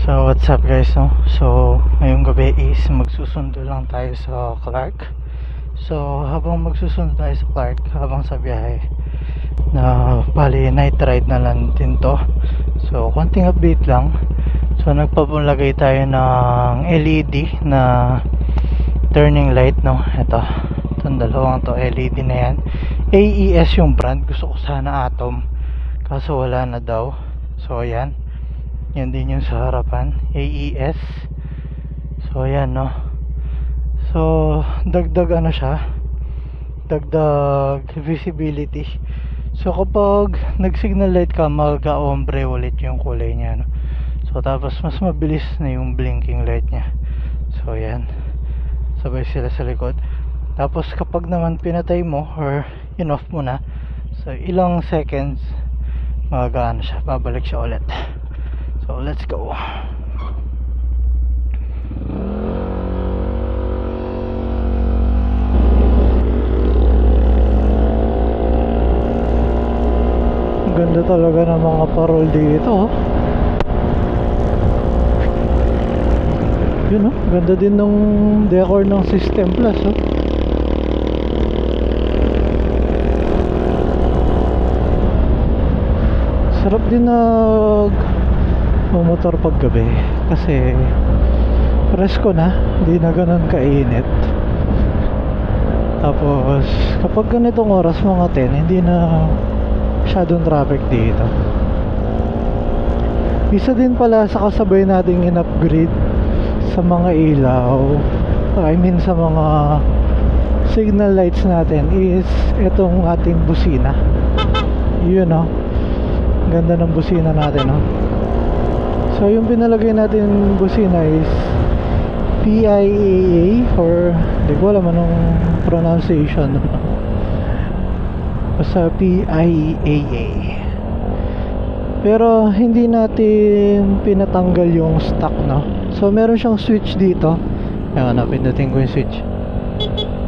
So what's up guys, no? So ngayong gabi is magsusundo lang tayo sa Clark. So habang magsusundo tayo sa Clark, habang sa biyahe na bali night ride na lang din to. So konting update lang. So nagpapalagay tayo ng LED na turning light, no? Itong dalawang to LED na yan. AES yung brand. Gusto ko sana Atom, kaso wala na daw. So ayan, yan din yung sa harapan, AES. So ayan, no. So dagdag ano siya, dagdag visibility. So kapag nag signal light ka, magka-ombre ulit yung kulay niya, no? So tapos mas mabilis na yung blinking light niya. So ayan, sabay sila sa likod. Tapos kapag naman pinatay mo or in-off mo na, so ilang seconds magagaan siya, babalik siya ulit. So let's go. Ganda talaga ng mga parol dito, oh. Yun, oh, ganda din ng decor ng System Plus, oh. Sarap din motor pag gabi kasi presko na, hindi na ganun kainit. Tapos kapag ganitong oras, mga 10, hindi na masyadong traffic dito. Isa din pala sa kasabay nating in-upgrade sa mga ilaw, I mean sa mga signal lights natin, is itong ating busina. Yun, no? Ganda ng busina natin, no? So yung pinalagay natin busina is PIAA, or hindi ko alam anong pronunciation. Basta PIAA. Pero hindi natin pinatanggal yung stock, no? So meron siyang switch dito. Ayan, pindutin ko yung switch.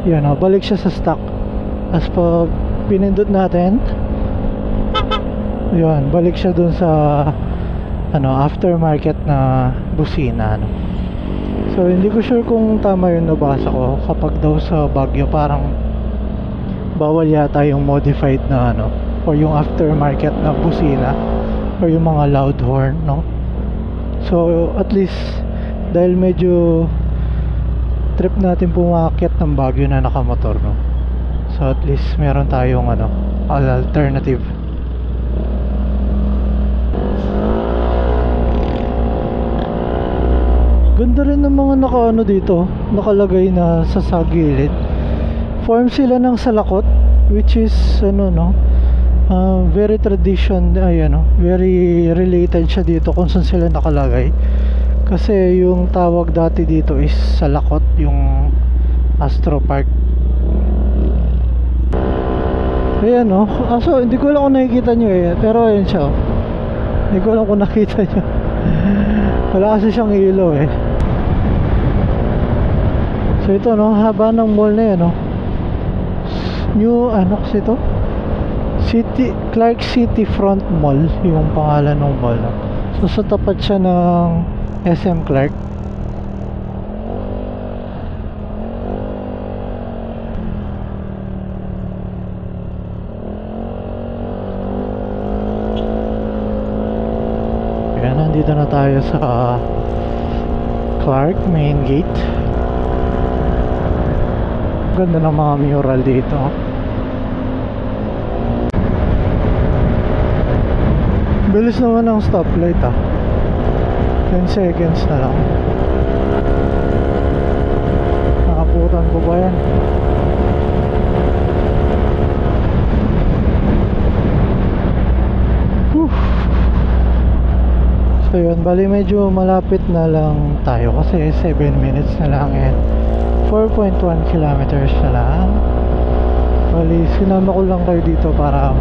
Yan, no? Balik siya sa stock. As pag pinindot natin, yun, balik siya dun sa aftermarket na busina, no? So hindi ko sure kung tama yung nabasa ko. Kapag daw sa Baguio parang bawal yata yung modified na or yung aftermarket na busina or yung mga loud horn, no? So at least dahil medyo trip natin pumakit ng Baguio na nakamotor, no? So at least meron tayong alternative. Ganda rin ng mga dito, nakalagay na sa sagilid. Form sila ng salakot, which is very very related siya dito kung saan sila nakalagay. Kasi yung tawag dati dito is salakot, yung Astro Park. Ayan, no? So hindi ko alam kung nakikita nyo, pero ayan siya, oh. Hindi ko alam kung nakita nyo. Wala kasi siyang ilaw, So ito, no, haba ng mall na yan, no? New, kasi ito? Clark City Front Mall, yung pangalan ng mall, no? So sa tapat siya ng SM Clark. Ayan, nandito na tayo sa Clark main gate. Ganda ng mga mural dito. Bilis naman ng stoplight, 10 seconds na lang. Nakaputan ko ba yan? So yun, bali medyo malapit na lang tayo kasi 7 minutes na lang and 4.1 kilometers na lang. Bali sinama ko lang kayo dito para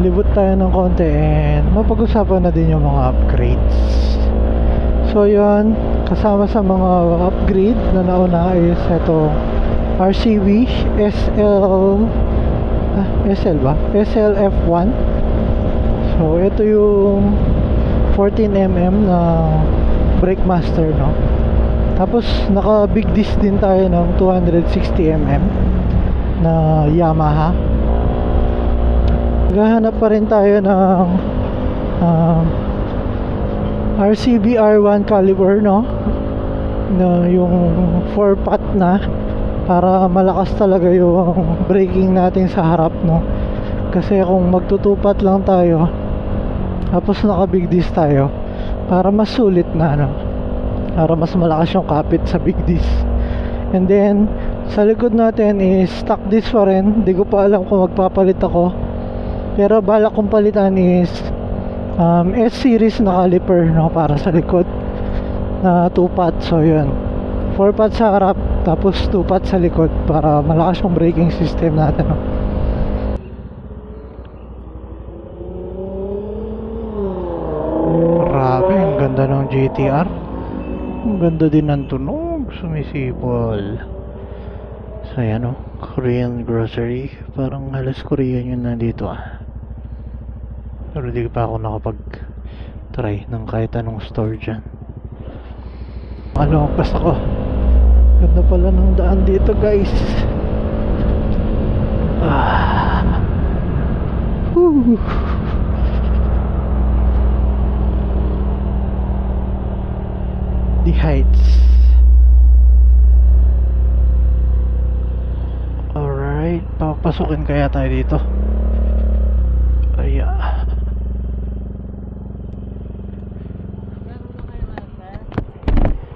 libot tayo ng konti and mapag-usapan na din yung mga upgrades. So yun, kasama sa mga upgrade na nauna is ito RCV SL F1. So ito yung 14mm na brake master, no? Tapos naka big disc din tayo ng 260mm na Yamaha. Naghahanap pa rin tayo ng RCB R1 caliber, no? Na yung 4-pot na, para malakas talaga yung braking natin sa harap, no? Kasi kung magtutupat lang tayo tapos naka big disc tayo, para mas sulit na, no? Para mas malakas yung kapit sa big disc. And then sa likod natin is stock disc pa rin. Hindi ko pa alam kung magpapalit ako, pero balak kong palitan is S-series na caliper, no? Para sa likod na 2-pot. So yun, 4-pot sa harap tapos 2-pot sa likod para malakas yung braking system natin, no? Grabe, ang ganda ng GTR. Ang ganda din ng tunog, sumisipol. So yan, no? Korean grocery. Parang halos Korean yun nandito, ah. Pero di pa ako nakapag-try ng kahit anong store dyan. Pas ako. Ganda pala ng daan dito, guys. The Heights. Alright, papasukin kaya tayo dito. Ayan.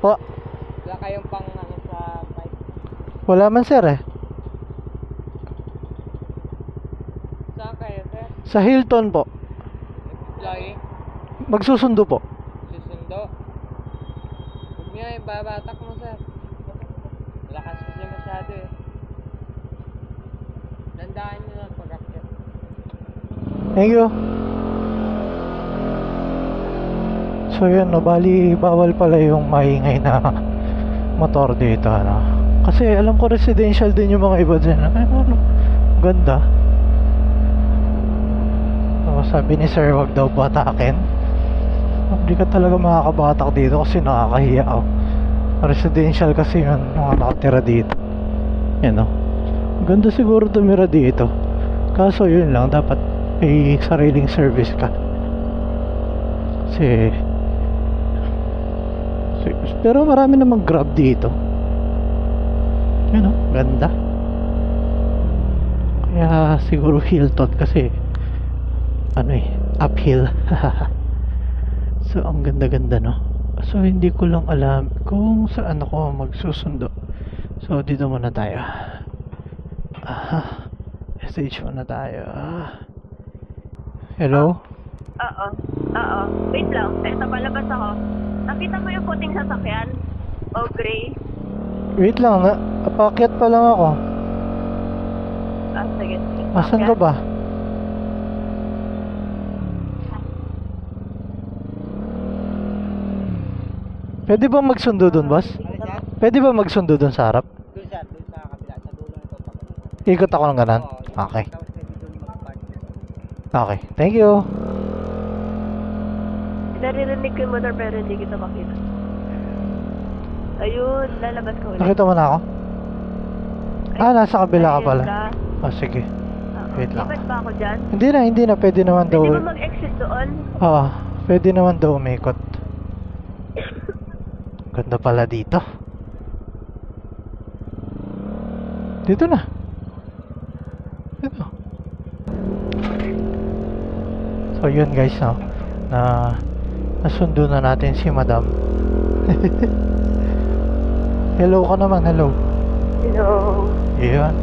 Po. Wala kayong pang sa bike? Wala man, sir, eh. Saan kayo, sir? Sa Hilton po. Nag-flying? Magsusundo po. Susundo? Huwag niyo yung babatak mo, sir. Lakas kasi masyado, eh. Dandaan niyo lang pag-akyat. Thank you. So yun, no, bali bawal pala yung maingay na motor dito, no? Kasi alam ko residential din yung mga iba dyan. Ay, ano, ganda. So, sabi ni sir, wag daw batakin. Hindi ka talaga makakabatak dito kasi nakakahiya, oh. Residential kasi yun, mga nakatira dito. Yan, no? Ganda siguro tumira dito. Kaso yun lang, dapat may sariling service ka. Kasi pero marami namang Grab dito. Yun, oh, ganda. Kaya siguro Hilton kasi ano, uphill. So ang ganda-ganda, no? So hindi ko lang alam kung saan ako magsusundo. So dito muna tayo. Stage muna tayo. Hello? Oo. Wait lang. Eto, palabas ako. Nakita mo yung puting sasakyan? O gray? Wait lang, apakyat pa lang ako. Sige. Asan ka ba? Pwede ba magsundo dun, boss? Pwede ba magsundo dun sa harap? Doon, sir. Doon sa kabila. Sa dulo nito. Ikot ako ng ganan? Okay. Okay, thank you. Naririnig ko yung motor pero hindi kita makita. Ayun, lalabas ko ulit. Nakita mo na ako? Nasa kabila ka pala. Ayun Oh, sige. Wait lang. Lipat ba ako dyan? Hindi na. Pwede naman daw. Pwede ba mag-exit doon? Oo, pwede naman daw umikot. Ganda pala dito. Dito na. Dito. So yun, guys, no, na nasundo na natin si Madam. Hello ka naman, hello. Hello. Yun.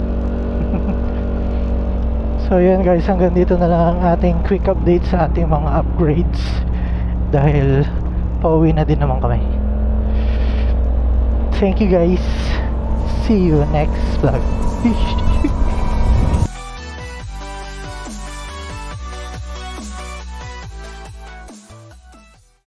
So yun, guys, hanggang dito na lang ang ating quick update sa ating mga upgrades, dahil pauwi na din naman kami. Thank you, guys. See you next vlog.